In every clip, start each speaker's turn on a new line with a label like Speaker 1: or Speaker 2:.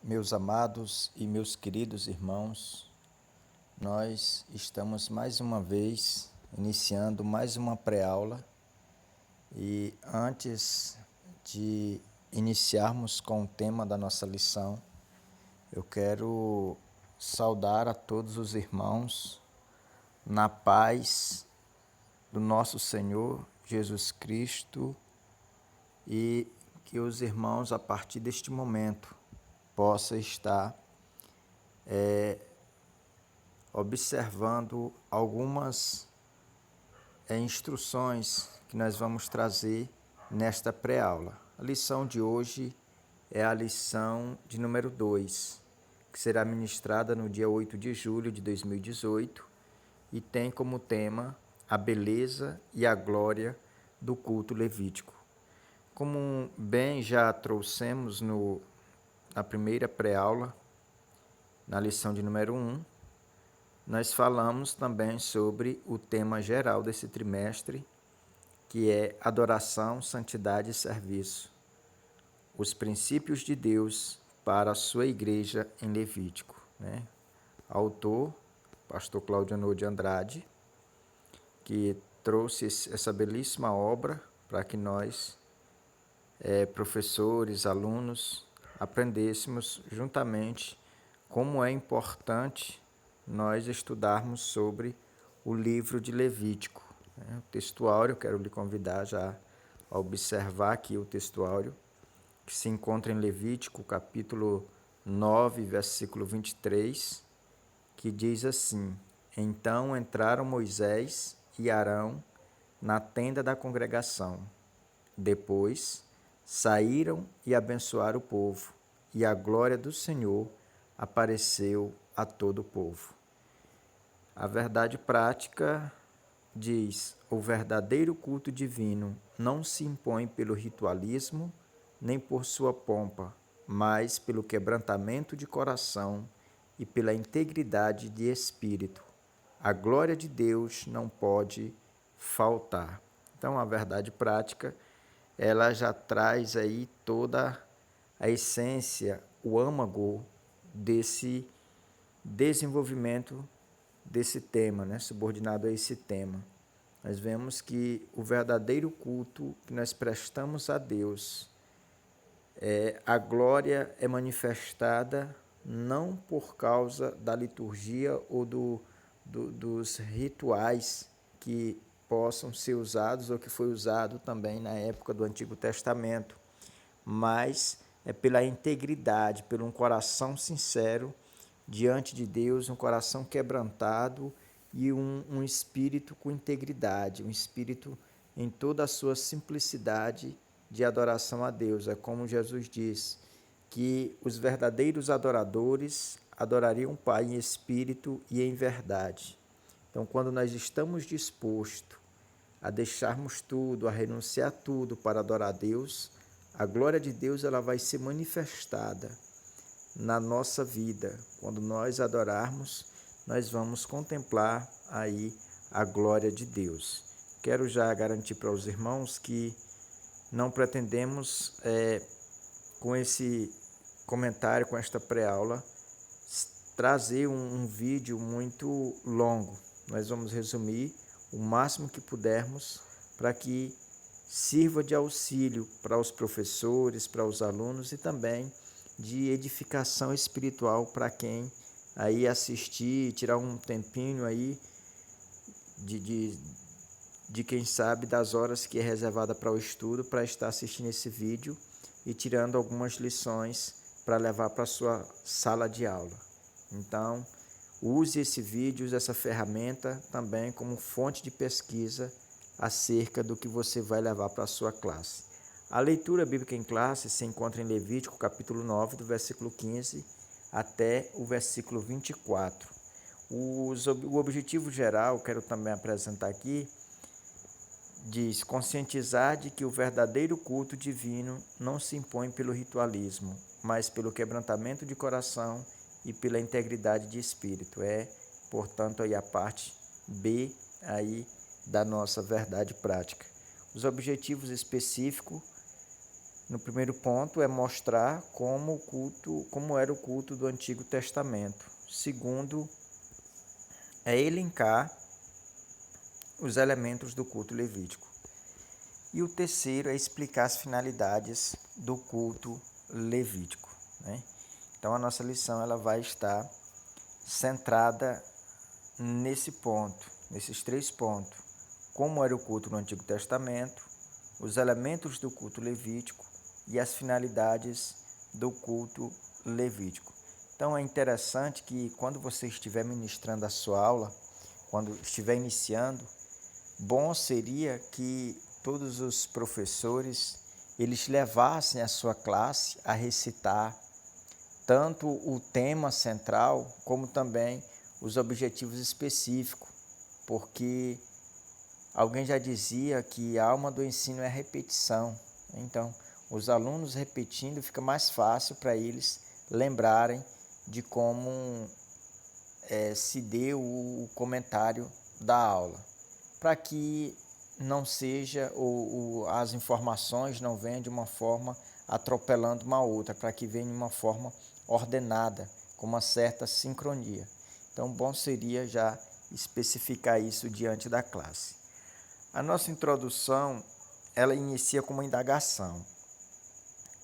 Speaker 1: Meus amados e meus queridos irmãos, nós estamos mais uma vez iniciando mais uma pré-aula e antes de iniciarmos com o tema da nossa lição, eu quero saudar a todos os irmãos na paz do nosso Senhor Jesus Cristo e que os irmãos, a partir deste momento, possam estar observando algumas instruções que nós vamos trazer nesta pré-aula. A lição de hoje é a lição de número 2, que será ministrada no dia 8 de julho de 2018 e tem como tema a beleza e a glória do culto levítico. Como bem já trouxemos na primeira pré-aula, na lição de número 1, nós falamos também sobre o tema geral desse trimestre, que é adoração, santidade e serviço. Os princípios de Deus para a sua igreja em Levítico. Autor, pastor Claudio de Andrade, que trouxe essa belíssima obra para que nós, professores, alunos, aprendêssemos juntamente como é importante nós estudarmos sobre o livro de Levítico. O textuário, quero lhe convidar já a observar aqui o textuário, que se encontra em Levítico, capítulo 9, versículo 23, que diz assim: Então entraram Moisés e Arão na tenda da congregação. Depois saíram e abençoaram o povo, e a glória do Senhor apareceu a todo o povo. A verdade prática diz: o verdadeiro culto divino não se impõe pelo ritualismo, nem por sua pompa, mas pelo quebrantamento de coração e pela integridade de espírito. A glória de Deus não pode faltar. Então, a verdade prática, ela já traz aí toda a essência, o âmago desse desenvolvimento desse tema, subordinado a esse tema. Nós vemos que o verdadeiro culto que nós prestamos a Deus, a glória é manifestada não por causa da liturgia ou dos rituais que possam ser usados ou que foi usado também na época do Antigo Testamento, mas é pela integridade, pelo um coração sincero diante de Deus, um coração quebrantado e um espírito com integridade, um espírito em toda a sua simplicidade de adoração a Deus. É como Jesus diz, que os verdadeiros adoradores adorariam o Pai em espírito e em verdade. Então, quando nós estamos dispostos a deixarmos tudo, a renunciar a tudo para adorar a Deus, a glória de Deus ela vai ser manifestada na nossa vida. Quando nós adorarmos, nós vamos contemplar aí a glória de Deus. Quero já garantir para os irmãos que não pretendemos, com esse comentário, com esta pré-aula, trazer um vídeo muito longo. Nós vamos resumir o máximo que pudermos para que sirva de auxílio para os professores, para os alunos e também de edificação espiritual para quem aí assistir, tirar um tempinho aí de quem sabe das horas que é reservada para o estudo, para estar assistindo esse vídeo e tirando algumas lições para levar para a sua sala de aula. Então, use esse vídeo, use essa ferramenta também como fonte de pesquisa acerca do que você vai levar para a sua classe. A leitura bíblica em classe se encontra em Levítico, capítulo 9, do versículo 15 até o versículo 24. O objetivo geral, quero também apresentar aqui, diz: conscientizar de que o verdadeiro culto divino não se impõe pelo ritualismo, mas pelo quebrantamento de coração e pela integridade de espírito. Portanto, aí a parte B aí da nossa verdade prática. Os objetivos específicos No primeiro ponto é mostrar como era o culto do Antigo Testamento. Segundo, é elencar os elementos do culto levítico. E o terceiro é explicar as finalidades do culto levítico, né? Então a nossa lição ela vai estar centrada nesse ponto, nesses 3 pontos. Como era o culto no Antigo Testamento, os elementos do culto levítico e as finalidades do culto levítico. Então é interessante que quando você estiver ministrando a sua aula, quando estiver iniciando, bom seria que todos os professores eles levassem a sua classe a recitar tanto o tema central como também os objetivos específicos, porque alguém já dizia que a alma do ensino é a repetição. Então, os alunos repetindo fica mais fácil para eles lembrarem de como se deu o comentário da aula, para que não seja as informações não venham de uma forma atropelando uma outra, para que venha de uma forma ordenada, com uma certa sincronia. Então, bom seria já especificar isso diante da classe. A nossa introdução, ela inicia com uma indagação.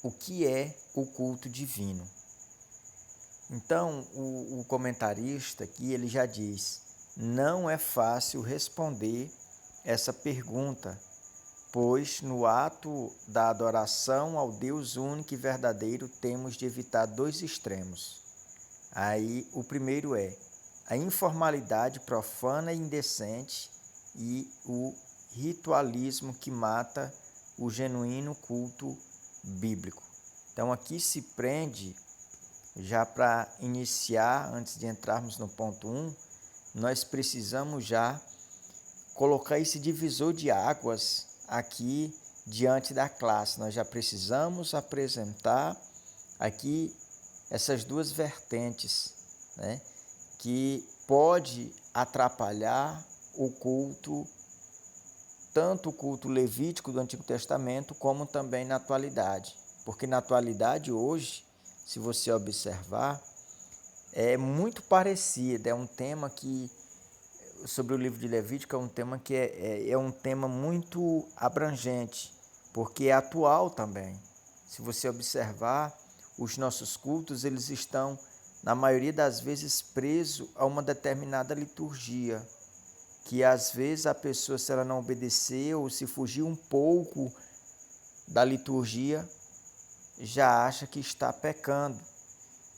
Speaker 1: O que é o culto divino? Então, o comentarista aqui, ele já diz, não é fácil responder essa pergunta, pois no ato da adoração ao Deus único e verdadeiro temos de evitar 2 extremos. Aí, o primeiro é a informalidade profana e indecente e o ritualismo que mata o genuíno culto bíblico. Então, aqui se prende, já para iniciar, antes de entrarmos no ponto 1, nós precisamos já colocar esse divisor de águas aqui diante da classe. Nós já precisamos apresentar aqui essas 2 vertentes, né, que pode atrapalhar o culto, tanto o culto levítico do Antigo Testamento, como também na atualidade. Porque na atualidade, hoje, se você observar, é muito parecido, é um tema que, sobre o livro de Levítico, é um tema que é um tema muito abrangente, porque é atual também. Se você observar, os nossos cultos, eles estão, na maioria das vezes, presos a uma determinada liturgia, que às vezes a pessoa, se ela não obedecer ou se fugir um pouco da liturgia, já acha que está pecando.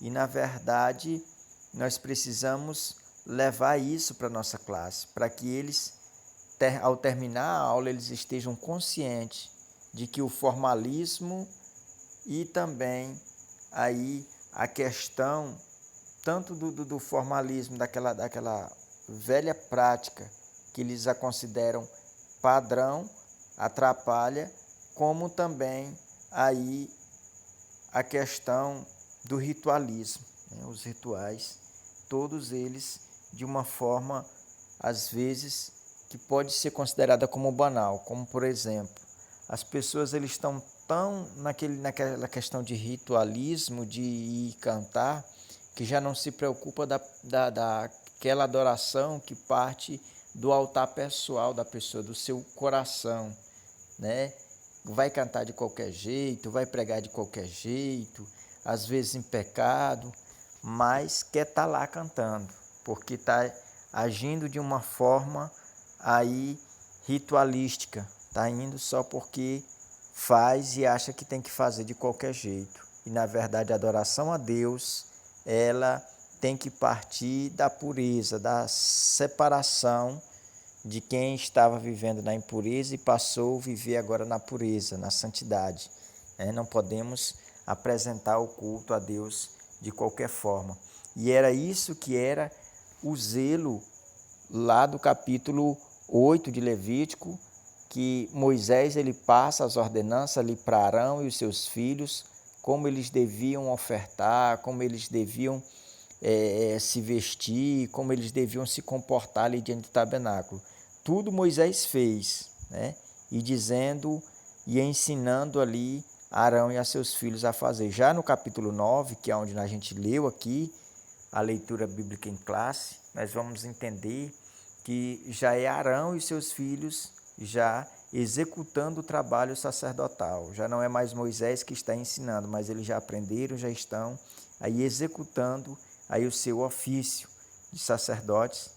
Speaker 1: E, na verdade, nós precisamos levar isso para a nossa classe, para que eles, ao terminar a aula, eles estejam conscientes de que o formalismo e também aí a questão tanto do formalismo, daquela velha prática que eles a consideram padrão, atrapalha, como também aí a questão do ritualismo, né? Os rituais, todos eles de uma forma, às vezes, que pode ser considerada como banal, como por exemplo, as pessoas eles estão tão naquela questão de ritualismo, de ir cantar, que já não se preocupa daquela adoração que parte do altar pessoal da pessoa, do seu coração, né? Vai cantar de qualquer jeito, vai pregar de qualquer jeito, às vezes em pecado, mas quer estar lá cantando, porque está agindo de uma forma aí ritualística, está indo só porque faz e acha que tem que fazer de qualquer jeito. E na verdade a adoração a Deus, ela tem que partir da pureza, da separação de quem estava vivendo na impureza e passou a viver agora na pureza, na santidade. Não podemos apresentar o culto a Deus de qualquer forma. E era isso que era o zelo lá do capítulo 8 de Levítico, que Moisés ele passa as ordenanças ali para Arão e os seus filhos, como eles deviam ofertar, como eles deviam se vestir, como eles deviam se comportar ali diante do tabernáculo. Tudo Moisés fez, né? E dizendo e ensinando ali Arão e a seus filhos a fazer. Já no capítulo 9, que é onde a gente leu aqui, a leitura bíblica em classe, nós vamos entender que já é Arão e seus filhos já executando o trabalho sacerdotal. Já não é mais Moisés que está ensinando, mas eles já aprenderam, já estão aí executando aí o seu ofício de sacerdotes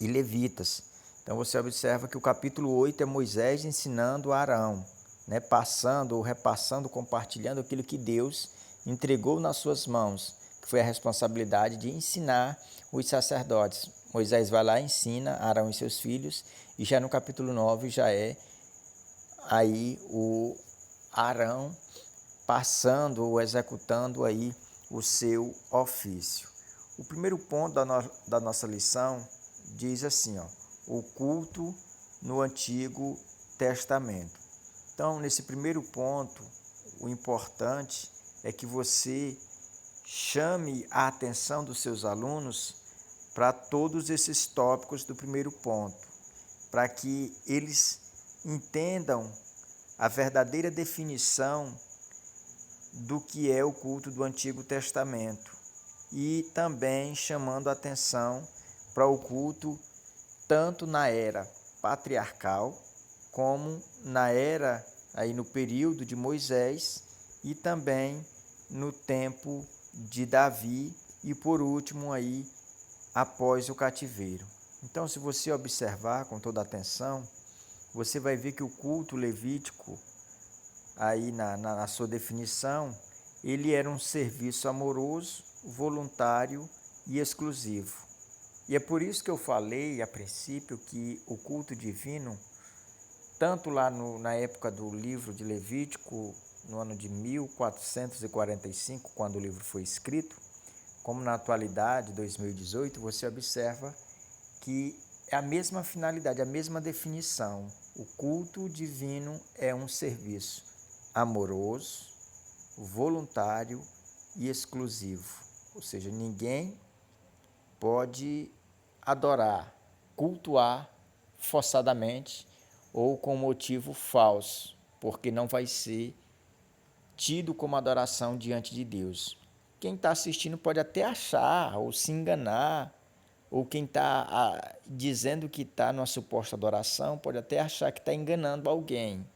Speaker 1: e levitas. Então você observa que o capítulo 8 é Moisés ensinando a Arão, né, passando ou repassando, compartilhando aquilo que Deus entregou nas suas mãos, que foi a responsabilidade de ensinar os sacerdotes. Moisés vai lá e ensina Arão e seus filhos, e já no capítulo 9 já é aí o Arão passando ou executando aí o seu ofício. O primeiro ponto da nossa lição diz assim, ó, o culto no Antigo Testamento. Então, nesse primeiro ponto, o importante é que você chame a atenção dos seus alunos para todos esses tópicos do primeiro ponto, para que eles entendam a verdadeira definição do que é o culto do Antigo Testamento e também chamando a atenção para o culto tanto na era patriarcal como na era aí no período de Moisés e também no tempo de Davi e por último aí após o cativeiro. Então, se você observar com toda atenção, você vai ver que o culto levítico aí na sua definição, ele era um serviço amoroso, voluntário e exclusivo. E é por isso que eu falei a princípio que o culto divino, tanto lá na época do livro de Levítico, no ano de 1445, quando o livro foi escrito, como na atualidade, 2018, você observa que é a mesma finalidade, a mesma definição. O culto divino é um serviço amoroso, voluntário e exclusivo. Ou seja, ninguém pode adorar, cultuar forçadamente ou com motivo falso, porque não vai ser tido como adoração diante de Deus. Quem está assistindo pode até achar ou se enganar, ou quem está dizendo que está numa suposta adoração pode até achar que está enganando alguém,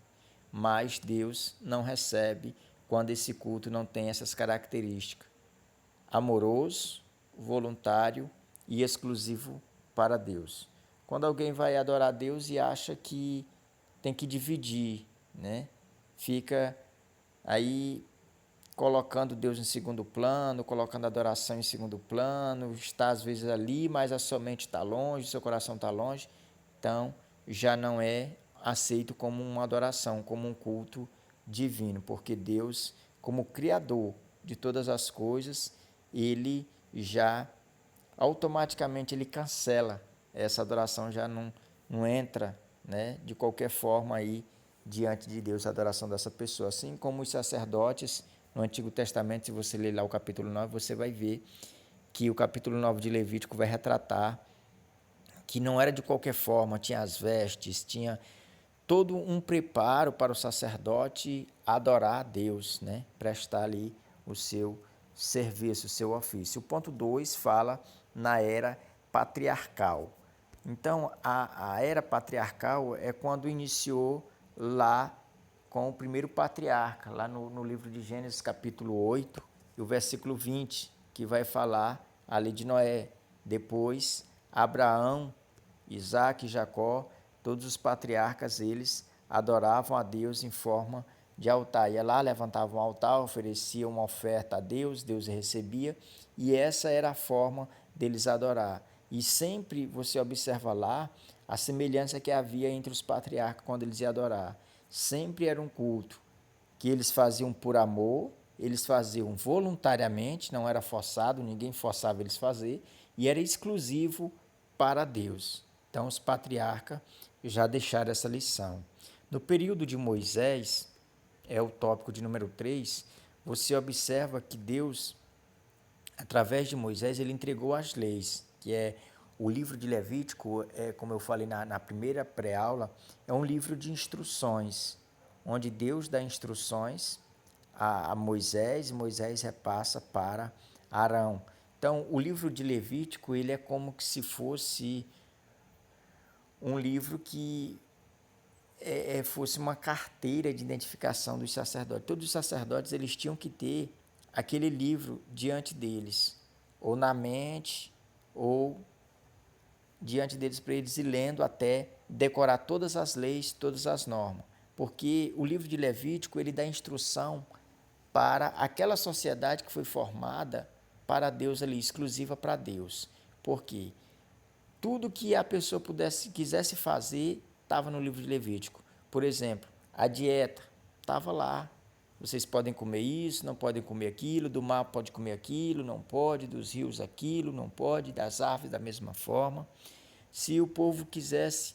Speaker 1: mas Deus não recebe quando esse culto não tem essas características: amoroso, voluntário e exclusivo para Deus. Quando alguém vai adorar Deus e acha que tem que dividir, né? Fica aí colocando Deus em segundo plano, colocando a adoração em segundo plano, está às vezes ali, mas a sua mente está longe, seu coração está longe, então já não é aceito como uma adoração, como um culto divino, porque Deus, como Criador de todas as coisas, ele já automaticamente ele cancela essa adoração, já não entra, né, de qualquer forma aí diante de Deus a adoração dessa pessoa. Assim como os sacerdotes no Antigo Testamento, se você ler lá o capítulo 9, você vai ver que o capítulo 9 de Levítico vai retratar que não era de qualquer forma, tinha as vestes, tinha todo um preparo para o sacerdote adorar a Deus, né? Prestar ali o seu serviço, o seu ofício. O ponto 2 fala na era patriarcal. Então, a era patriarcal é quando iniciou lá com o primeiro patriarca, lá no livro de Gênesis, capítulo 8, e o versículo 20, que vai falar ali de Noé. Depois, Abraão, Isaac e Jacó, todos os patriarcas, eles adoravam a Deus em forma de altar. Ia lá, levantavam um altar, ofereciam uma oferta a Deus, Deus recebia, e essa era a forma deles adorar. E sempre você observa lá a semelhança que havia entre os patriarcas quando eles iam adorar. Sempre era um culto que eles faziam por amor, eles faziam voluntariamente, não era forçado, ninguém forçava eles a fazer, e era exclusivo para Deus. Então, os patriarcas já deixaram essa lição. No período de Moisés, é o tópico de número 3, você observa que Deus, através de Moisés, ele entregou as leis, que é o livro de Levítico, como eu falei na primeira pré-aula, é um livro de instruções, onde Deus dá instruções a Moisés e Moisés repassa para Arão. Então, o livro de Levítico, ele é como que se fosse um livro que fosse uma carteira de identificação dos sacerdotes. Todos os sacerdotes eles tinham que ter aquele livro diante deles, ou na mente, ou diante deles para eles ir lendo até decorar todas as leis, todas as normas. Porque o livro de Levítico ele dá instrução para aquela sociedade que foi formada para Deus ali, exclusiva para Deus. Porque tudo que a pessoa quisesse fazer estava no livro de Levítico. Por exemplo, a dieta estava lá. Vocês podem comer isso, não podem comer aquilo, do mar pode comer aquilo, não pode, dos rios aquilo, não pode, das árvores da mesma forma. Se o povo quisesse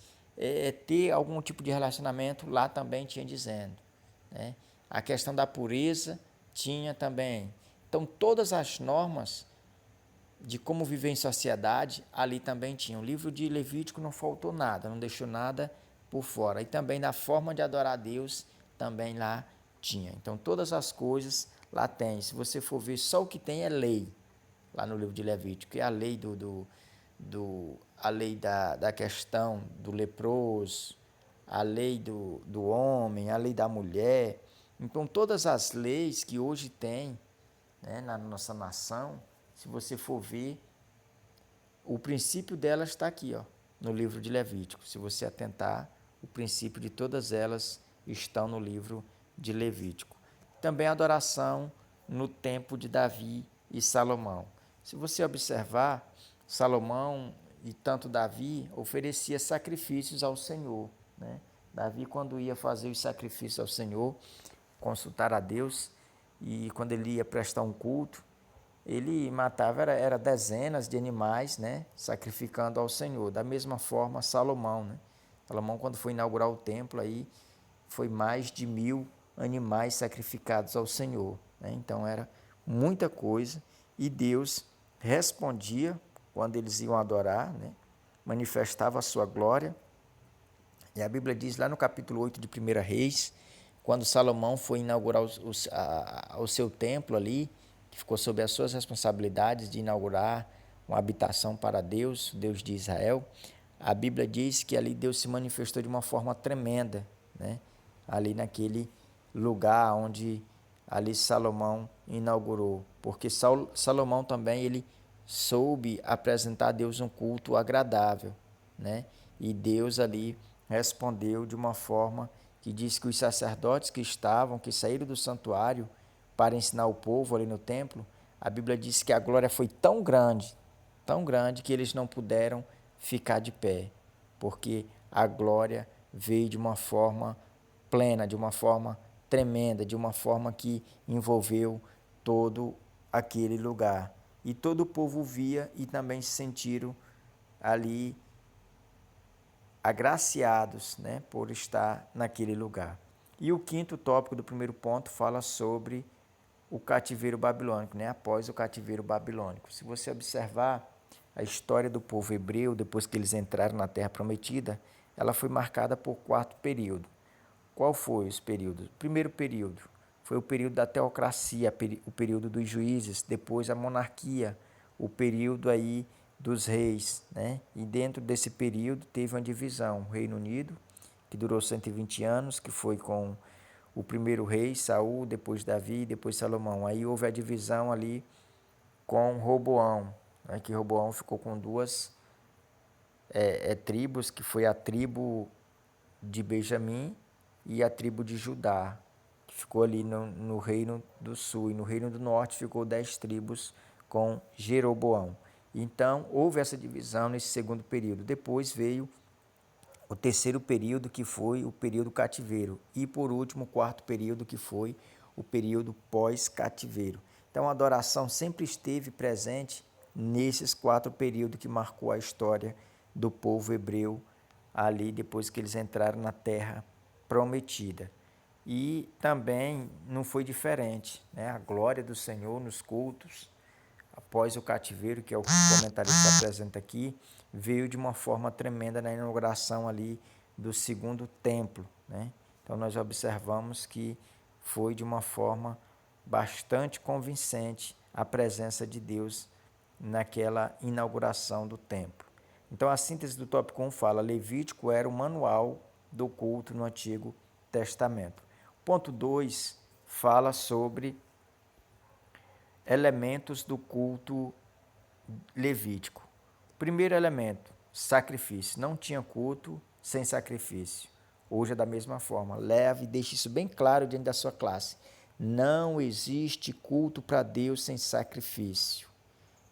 Speaker 1: ter algum tipo de relacionamento, lá também tinha dizendo, né? A questão da pureza tinha também. Então, todas as normas de como viver em sociedade, ali também tinha. O livro de Levítico não faltou nada, não deixou nada por fora. E também da forma de adorar a Deus, também lá tinha. Então, todas as coisas lá tem. Se você for ver, só o que tem é lei, lá no livro de Levítico, que é a lei a lei da questão do leproso, a lei do homem, a lei da mulher. Então, todas as leis que hoje tem, né, na nossa nação, se você for ver, o princípio delas está aqui, ó, no livro de Levítico. Se você atentar, o princípio de todas elas estão no livro de Levítico. Também a adoração no tempo de Davi e Salomão. Se você observar, Salomão e tanto Davi oferecia sacrifícios ao Senhor, né? Davi, quando ia fazer os sacrifícios ao Senhor, consultar a Deus, e quando ele ia prestar um culto, ele matava era dezenas de animais, né, sacrificando ao Senhor. Da mesma forma, Salomão, né? Salomão, quando foi inaugurar o templo, aí foi mais de 1.000 animais sacrificados ao Senhor, né? Então era muita coisa e Deus respondia quando eles iam adorar, né? Manifestava a sua glória. E a Bíblia diz lá no capítulo 8 de 1 Reis, quando Salomão foi inaugurar o seu templo ali, que ficou sob as suas responsabilidades de inaugurar uma habitação para Deus, Deus de Israel, a Bíblia diz que ali Deus se manifestou de uma forma tremenda, né? Ali naquele lugar onde ali Salomão inaugurou, porque Salomão também ele soube apresentar a Deus um culto agradável, né? E Deus ali respondeu de uma forma que diz que os sacerdotes que saíram do santuário para ensinar o povo ali no templo, a Bíblia diz que a glória foi tão grande que eles não puderam ficar de pé, porque a glória veio de uma forma plena, de uma forma tremenda, de uma forma que envolveu todo aquele lugar. E todo o povo via e também se sentiram ali agraciados, né, por estar naquele lugar. E o quinto tópico do primeiro ponto fala sobre o cativeiro babilônico, né, após o cativeiro babilônico. Se você observar a história do povo hebreu, depois que eles entraram na Terra Prometida, ela foi marcada por 4 períodos. Qual foi os períodos? O primeiro período foi o período da teocracia, o período dos juízes, depois a monarquia, o período aí dos reis, né? E dentro desse período teve uma divisão, o Reino Unido, que durou 120 anos, que foi com o primeiro rei, Saul, depois Davi, depois Salomão. Aí houve a divisão ali com Roboão, né? Que Roboão ficou com duas tribos, que foi a tribo de Benjamim e a tribo de Judá, que ficou ali no reino do sul, e no reino do norte ficou 10 tribos com Jeroboão. Então, houve essa divisão nesse segundo período. Depois veio o terceiro período, que foi o período cativeiro. E, por último, o quarto período, que foi o período pós-cativeiro. Então, a adoração sempre esteve presente nesses 4 períodos que marcou a história do povo hebreu ali depois que eles entraram na terra prometida. E também não foi diferente, né? A glória do Senhor nos cultos, após o cativeiro, que é o que o comentarista apresenta aqui, veio de uma forma tremenda na inauguração ali do segundo templo, né? Então nós observamos que foi de uma forma bastante convincente a presença de Deus naquela inauguração do templo. Então a síntese do tópico 1 fala: Levítico era o manual do culto no Antigo Testamento. Ponto 2 fala sobre elementos do culto levítico. Primeiro elemento, sacrifício. Não tinha culto sem sacrifício. Hoje é da mesma forma. Leve e deixe isso bem claro diante da sua classe. Não existe culto para Deus sem sacrifício.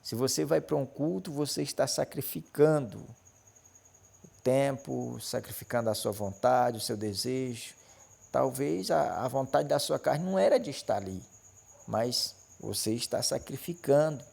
Speaker 1: Se você vai para um culto, você está sacrificando o tempo, sacrificando a sua vontade, o seu desejo. Talvez a vontade da sua carne não era de estar ali, mas você está sacrificando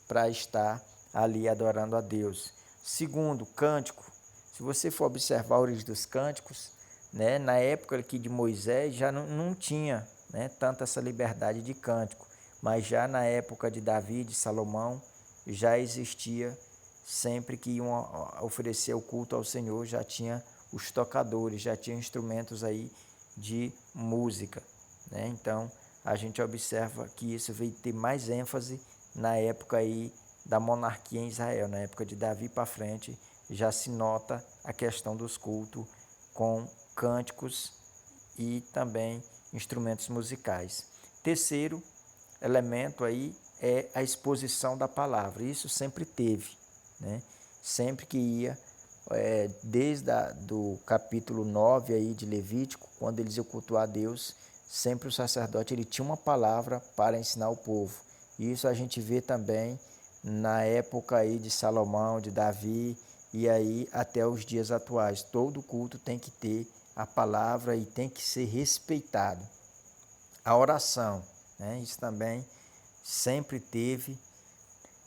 Speaker 1: para estar ali adorando a Deus. Segundo, cântico. Se você for observar a origem dos cânticos, né, na época aqui de Moisés já não tinha, né, tanta essa liberdade de cântico, mas já na época de Davi, de Salomão, já existia, sempre que iam oferecer o culto ao Senhor, já tinha os tocadores, já tinha instrumentos aí de música, né? Então a gente observa que isso veio ter mais ênfase na época aí da monarquia em Israel, na época de Davi para frente, já se nota a questão dos cultos com cânticos e também instrumentos musicais. Terceiro elemento aí é a exposição da palavra. Isso sempre teve, né? Sempre que ia, desde do capítulo 9 aí de Levítico, quando eles iam cultuar a Deus, sempre o sacerdote ele tinha uma palavra para ensinar o povo. Isso a gente vê também na época aí de Salomão, de Davi, e aí até os dias atuais. Todo culto tem que ter a palavra e tem que ser respeitado. A oração, né? Isso também sempre teve.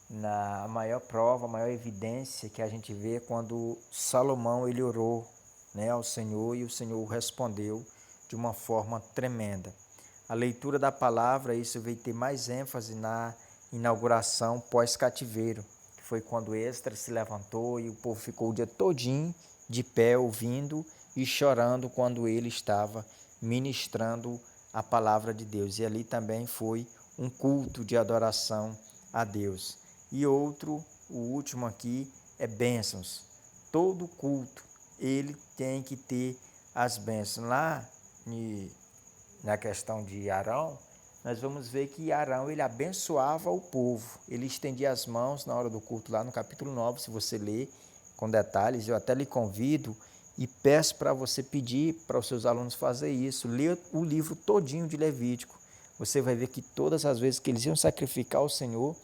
Speaker 1: Na maior prova, a maior evidência que a gente vê quando Salomão ele orou, né, ao Senhor, e o Senhor respondeu de uma forma tremenda. A leitura da palavra, isso veio ter mais ênfase na inauguração pós-cativeiro, que foi quando Esdras se levantou e o povo ficou o dia todinho de pé ouvindo e chorando quando ele estava ministrando a palavra de Deus. E ali também foi um culto de adoração a Deus. E outro, o último aqui, é bênçãos. Todo culto, ele tem que ter as bênçãos. Lá na questão de Arão, nós vamos ver que Arão, ele abençoava o povo. Ele estendia as mãos na hora do culto, lá no capítulo 9, se você ler com detalhes. Eu até lhe convido e peço para você pedir para os seus alunos fazer isso. Ler o livro todinho de Levítico. Você vai ver que todas as vezes que eles iam sacrificar ao Senhor,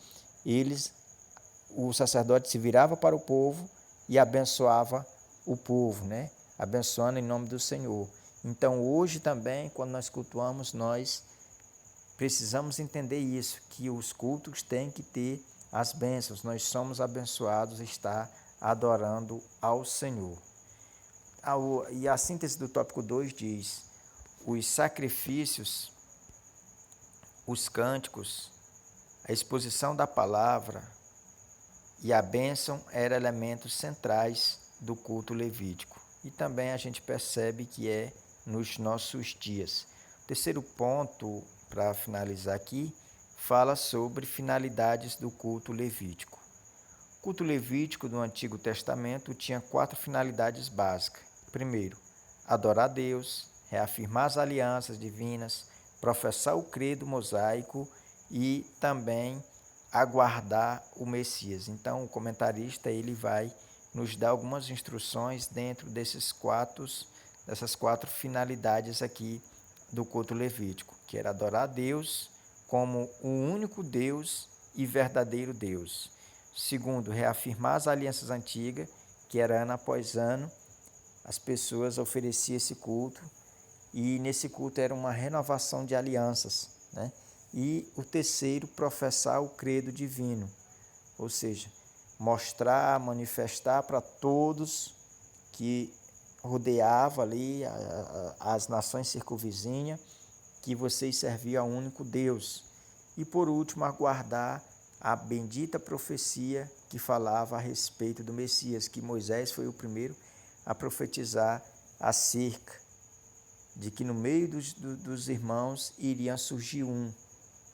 Speaker 1: o sacerdote se virava para o povo e abençoava o povo, né? Abençoando em nome do Senhor. Então hoje também, quando nós cultuamos, nós precisamos entender isso, que os cultos têm que ter as bênçãos. Nós somos abençoados estar adorando ao Senhor. E a síntese do tópico 2 diz: os sacrifícios, os cânticos, a exposição da palavra e a bênção eram elementos centrais do culto levítico. E também a gente percebe que é nos nossos dias. O terceiro ponto, para finalizar aqui, fala sobre finalidades do culto levítico. O culto levítico do Antigo Testamento tinha 4 finalidades básicas. Primeiro, adorar a Deus, reafirmar as alianças divinas, professar o credo mosaico e também aguardar o Messias. Então, o comentarista ele vai nos dar algumas instruções dentro dessas quatro finalidades aqui do culto levítico, que era adorar a Deus como o único Deus e verdadeiro Deus. Segundo, reafirmar as alianças antigas, que era ano após ano, as pessoas ofereciam esse culto, e nesse culto era uma renovação de alianças, né? E o terceiro, professar o credo divino, ou seja, mostrar, manifestar para todos que rodeava ali as nações circunvizinhas que vocês serviam ao único Deus. E por último, aguardar a bendita profecia que falava a respeito do Messias, que Moisés foi o primeiro a profetizar acerca de que no meio dos irmãos iria surgir um,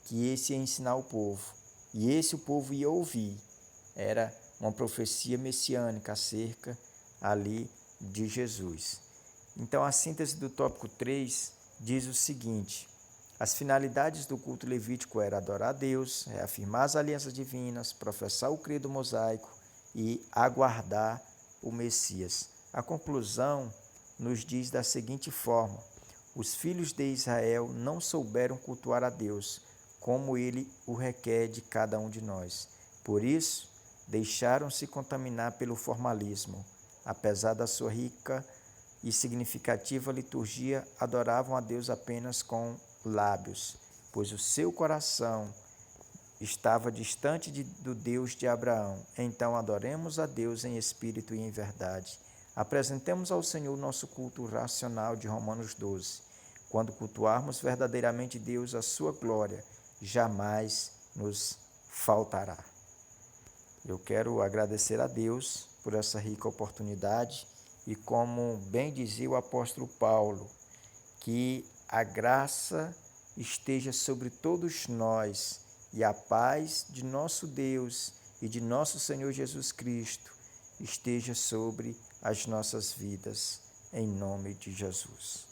Speaker 1: que esse ia ensinar o povo, e esse o povo ia ouvir. Era uma profecia messiânica acerca ali de Jesus. Então, a síntese do tópico 3 diz o seguinte: as finalidades do culto levítico eram adorar a Deus, reafirmar as alianças divinas, professar o credo mosaico e aguardar o Messias. A conclusão nos diz da seguinte forma: os filhos de Israel não souberam cultuar a Deus, como ele o requer de cada um de nós. Por isso, deixaram-se contaminar pelo formalismo. Apesar da sua rica e significativa liturgia, adoravam a Deus apenas com lábios, pois o seu coração estava distante do Deus de Abraão. Então adoremos a Deus em espírito e em verdade. Apresentemos ao Senhor nosso culto racional de Romanos 12. Quando cultuarmos verdadeiramente Deus, a sua glória jamais nos faltará. Eu quero agradecer a Deus por essa rica oportunidade e, como bem dizia o apóstolo Paulo, que a graça esteja sobre todos nós e a paz de nosso Deus e de nosso Senhor Jesus Cristo esteja sobre as nossas vidas, em nome de Jesus.